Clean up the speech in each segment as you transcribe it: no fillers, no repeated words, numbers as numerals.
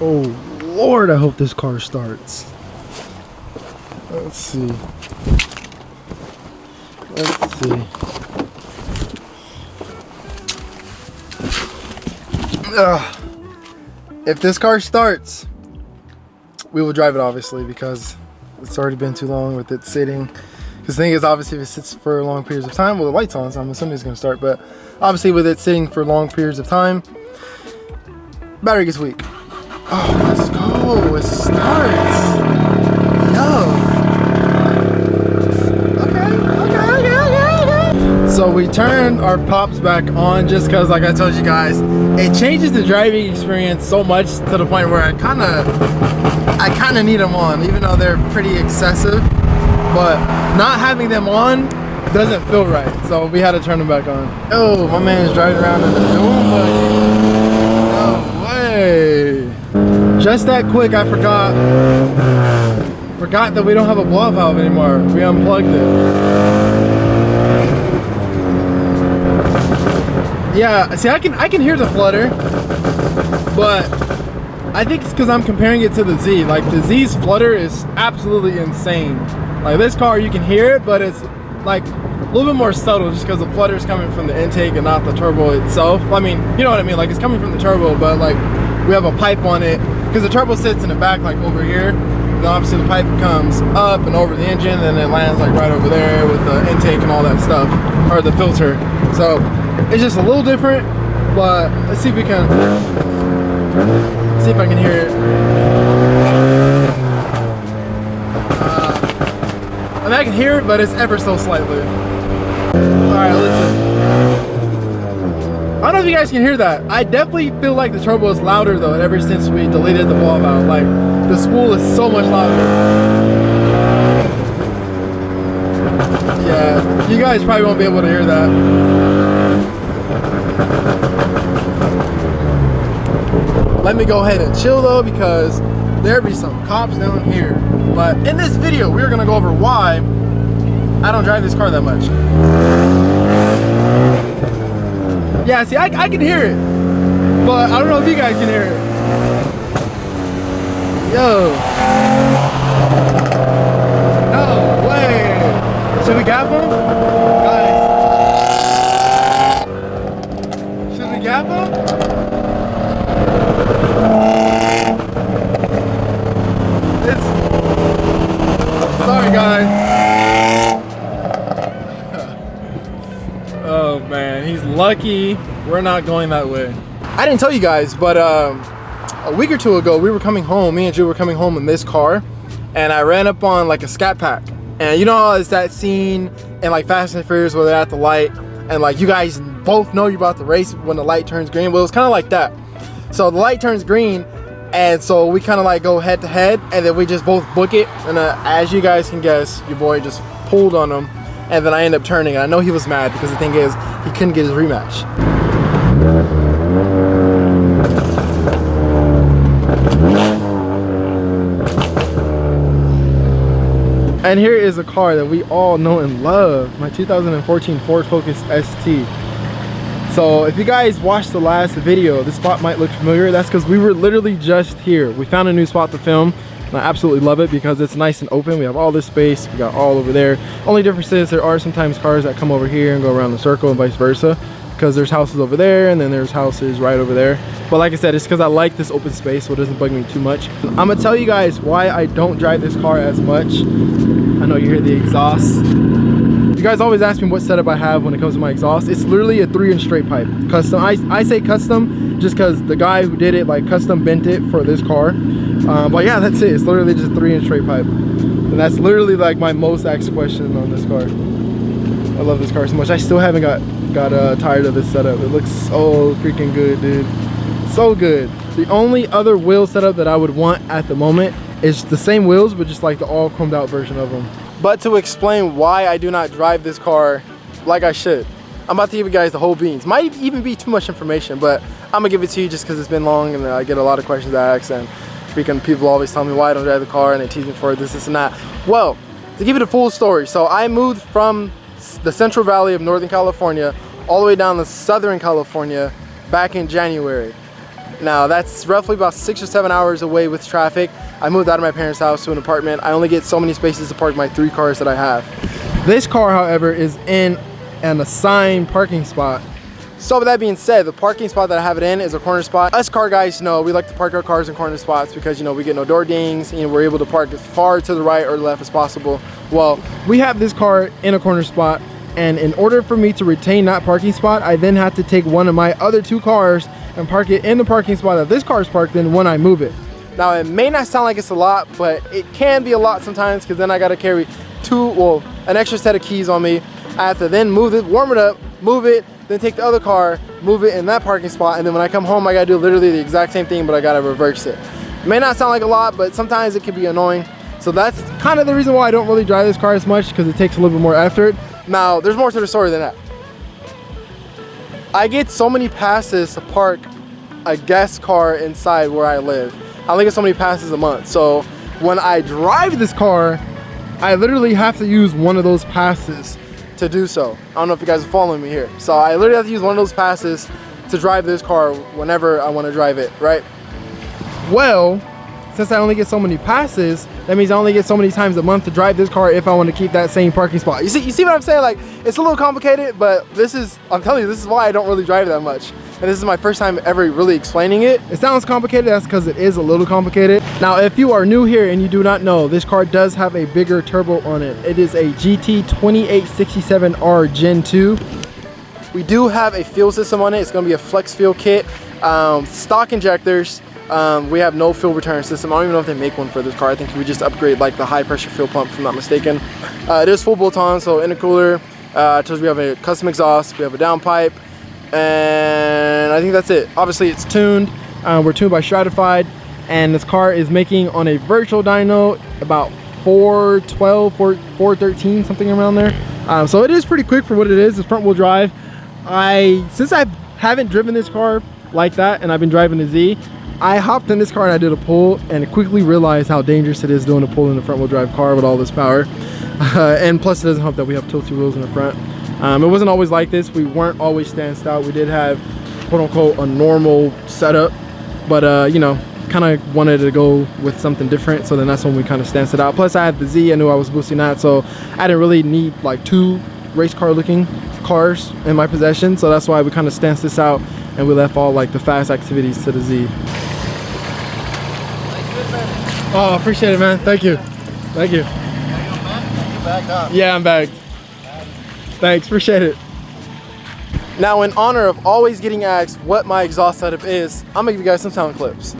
Oh Lord, I hope this car starts. Let's see. Let's see. If this car starts, we will drive it obviously, because it's already been too long with it sitting. Because the thing is, obviously if it sits for long periods of time, well, the light's on, so I'm assuming it's going to start, but obviously with it sitting for long periods of time, battery gets weak. Oh, let's go. It starts. Okay. So we turned our pops back on just because, like I told you guys, it changes the driving experience so much to the point where I kind of need them on, even though they're pretty excessive. But not having them on doesn't feel right, so we had to turn them back on. Oh, my man is driving around in the dune buggy. No way. Just that quick, I forgot that we don't have a blow valve anymore. We unplugged it. Yeah, see, I can hear the flutter, but I think it's because I'm comparing it to the Z. Like, the Z's flutter is absolutely insane. Like, this car, you can hear it, but it's like a little bit more subtle just because the flutter is coming from the intake and not the turbo itself. I mean, you know what I mean? Like, it's coming from the turbo, but like we have a pipe on it because the turbo sits in the back, like over here. Then obviously the pipe comes up and over the engine, and it lands like right over there with the intake and all that stuff, or the filter. So it's just a little different, but let's see if we can see if I can hear it. I mean, I can hear it, but it's ever so slightly. Alright, listen. I don't know if you guys can hear that. I definitely feel like the turbo is louder though, ever since we deleted the blow valve. Like, the spool is so much louder. Yeah, you guys probably won't be able to hear that. Let me go ahead and chill though, because there be some cops down here. But in this video, we're gonna go over why I don't drive this car that much. Yeah, see, I can hear it, but I don't know if you guys can hear it. Yo. No way. Should we gap him? Guys. Should we gap him? Sorry guys. Oh man, he's lucky we're not going that way. I didn't tell you guys, but a week or two ago we were coming home, me and Drew were coming home in this car, and I ran up on like a scat pack. And you know how it's that scene in like Fast and Furious where they're at the light and like you guys both know you're about to race when the light turns green? Well, it was kind of like that. So the light turns green, and so we kind of like go head to head, and then we just both book it, and as you guys can guess, your boy just pulled on him, and then I ended up turning, and I know he was mad because the thing is, he couldn't get his rematch. And here is a car that we all know and love, my 2014 Ford Focus ST. So if you guys watched the last video, this spot might look familiar. That's because we were literally just here. We found a new spot to film, and I absolutely love it because it's nice and open. We have all this space, we got all over there. Only difference is there are sometimes cars that come over here and go around the circle and vice versa, because there's houses over there and then there's houses right over there. But like I said, it's because I like this open space, so it doesn't bug me too much. I'm gonna tell you guys why I don't drive this car as much. I know you hear the exhaust. You guys always ask me what setup I have when it comes to my exhaust. It's literally a 3-inch straight pipe. Custom. I say custom just because the guy who did it like custom bent it for this car. But yeah, that's it. It's literally just a 3-inch straight pipe. And that's literally like my most asked question on this car. I love this car so much. I still haven't got tired of this setup. It looks so freaking good, dude. So good. The only other wheel setup that I would want at the moment is the same wheels, but just like the all chromed out version of them. But to explain why I do not drive this car like I should, I'm about to give you guys the whole beans. Might even be too much information, but I'm gonna give it to you just because it's been long and I get a lot of questions asked, and freaking people always tell me why I don't drive the car and they tease me for this and that. Well, to give you the full story, so I moved from the Central Valley of Northern California all the way down to Southern California back in January. Now that's roughly about 6 or 7 hours away with traffic. I moved out of my parents' house to an apartment. I only get so many spaces to park my 3 cars that I have. This car, however, is in an assigned parking spot. So with that being said, the parking spot that I have it in is a corner spot. Us car guys know we like to park our cars in corner spots because, you know, we get no door dings and we're able to park as far to the right or left as possible. Well, we have this car in a corner spot, and in order for me to retain that parking spot, I then have to take one of my other 2 cars and park it in the parking spot that this car is parked in when I move it. Now, it may not sound like it's a lot, but it can be a lot sometimes because then I got to carry an extra set of keys on me. I have to then move it, warm it up, move it, then take the other car, move it in that parking spot, and then when I come home, I gotta do literally the exact same thing, but I gotta reverse it. It may not sound like a lot, but sometimes it can be annoying. So that's kind of the reason why I don't really drive this car as much, because it takes a little bit more effort. Now, there's more to the story than that. I get so many passes to park a guest car inside where I live. I only get so many passes a month. So when I drive this car, I literally have to use one of those passes to do so. I don't know if you guys are following me here. So I literally have to use one of those passes to drive this car whenever I want to drive it, right? Well, since I only get so many passes, that means I only get so many times a month to drive this car if I want to keep that same parking spot. You see what I'm saying? Like, it's a little complicated, but I'm telling you, this is why I don't really drive that much. And this is my first time ever really explaining it. It sounds complicated, that's because it is a little complicated. Now, if you are new here and you do not know, this car does have a bigger turbo on it. It is a GT 2867R Gen 2. We do have a fuel system on it. It's gonna be a flex fuel kit. Stock injectors. We have no fuel return system. I don't even know if they make one for this car. I think we just upgrade like the high pressure fuel pump, if I'm not mistaken. It is full bolt-on, so intercooler. We have a custom exhaust. We have a downpipe. And I think that's it. Obviously it's tuned. We're tuned by Stratified, and this car is making on a virtual dyno about 412, 413, something around there. So it is pretty quick for what it is. It's front wheel drive. Since I haven't driven this car like that and I've been driving the Z, I hopped in this car and I did a pull and quickly realized how dangerous it is doing a pull in a front wheel drive car with all this power. And plus it doesn't help that we have tilty wheels in the front. It wasn't always like this. We weren't always stand stout. We did have, quote unquote, a normal setup, but you know, kind of wanted to go with something different. So then that's when we kind of stanced it out. Plus I had the Z, I knew I was boosting that, so I didn't really need like 2 race car looking cars in my possession. So that's why we kind of stanced this out and we left all like the fast activities to the Z. Oh, appreciate it, man. Thank you. Thank you. Yeah, I'm bagged. Thanks, appreciate it. Now, in honor of always getting asked what my exhaust setup is, I'm gonna give you guys some sound clips.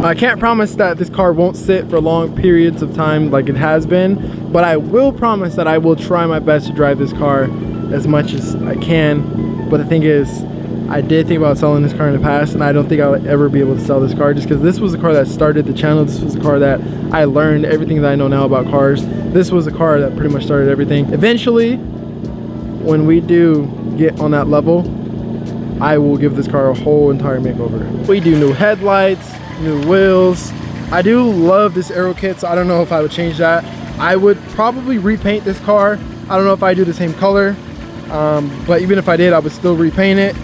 I can't promise that this car won't sit for long periods of time like it has been, but I will promise that I will try my best to drive this car as much as I can. But the thing is, I did think about selling this car in the past, and I don't think I'll ever be able to sell this car just because this was the car that started the channel. This was the car that I learned everything that I know now about cars. This was the car that pretty much started everything. Eventually, when we do get on that level, I will give this car a whole entire makeover. We do new headlights, new wheels. I do love this aero kit, so I don't know if I would change that. I would probably repaint this car. I don't know if I do the same color, but even if I did, I would still repaint it.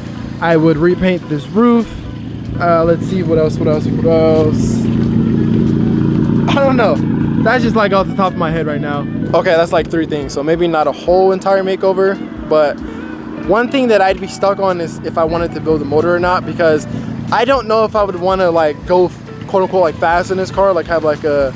I would repaint this roof. Let's see, what else? I don't know. That's just like off the top of my head right now. Okay, that's like 3 things, so maybe not a whole entire makeover, but one thing that I'd be stuck on is if I wanted to build a motor or not, because I don't know if I would want to like go quote unquote like fast in this car, like have like a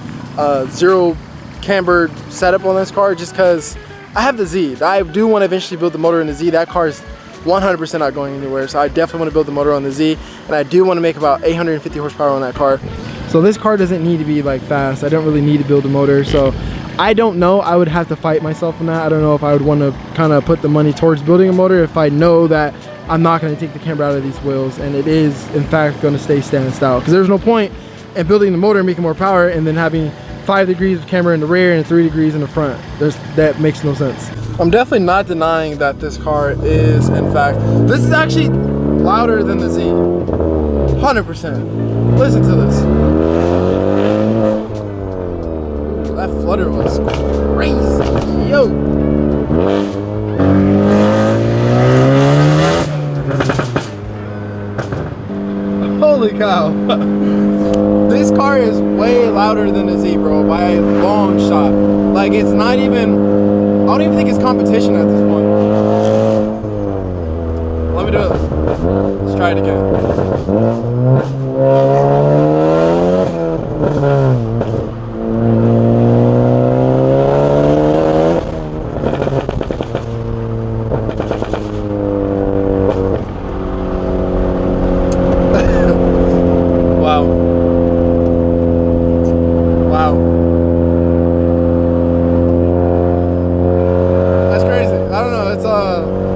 0 cambered setup on this car, just because I have the Z. I do want to eventually build the motor in the Z. That car is 100% not going anywhere, so I definitely want to build the motor on the Z, and I do want to make about 850 horsepower on that car. So this car doesn't need to be like fast. I don't really need to build a motor, so I don't know. I would have to fight myself on that. I don't know if I would want to kind of put the money towards building a motor if I know that I'm not going to take the camber out of these wheels and it is in fact going to stay standing style, because there's no point in building the motor and making more power and then having 5 degrees of camber in the rear and 3 degrees in the front. That makes no sense. I'm definitely not denying that this car is, in fact, this is actually louder than the Z. 100%. Listen to this. Ooh, that flutter was crazy. Yo. Holy cow. This car is way louder than the Z, bro, by a long shot. Like, it's not even, I don't even think it's competition at this point. Let me do it. Let's try it again.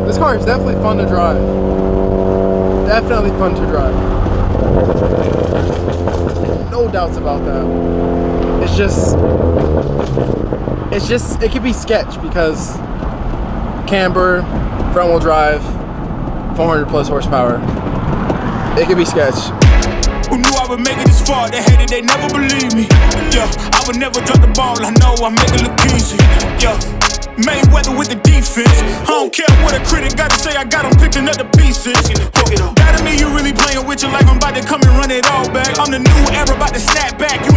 This car is definitely fun to drive. Definitely fun to drive. No doubts about that. It could be sketch because camber, front wheel drive, 400 plus horsepower. It could be sketch. Who knew I would make it this far? They hated, they never believed me. Yeah, I would never drop the ball. I know I make it look easy. Yeah. Mayweather with the defense. I don't care what a critic got to say, I got them picking up the pieces. That to me, you really playing with your life. I'm about to come and run it all back. I'm the new era, about to snap back. You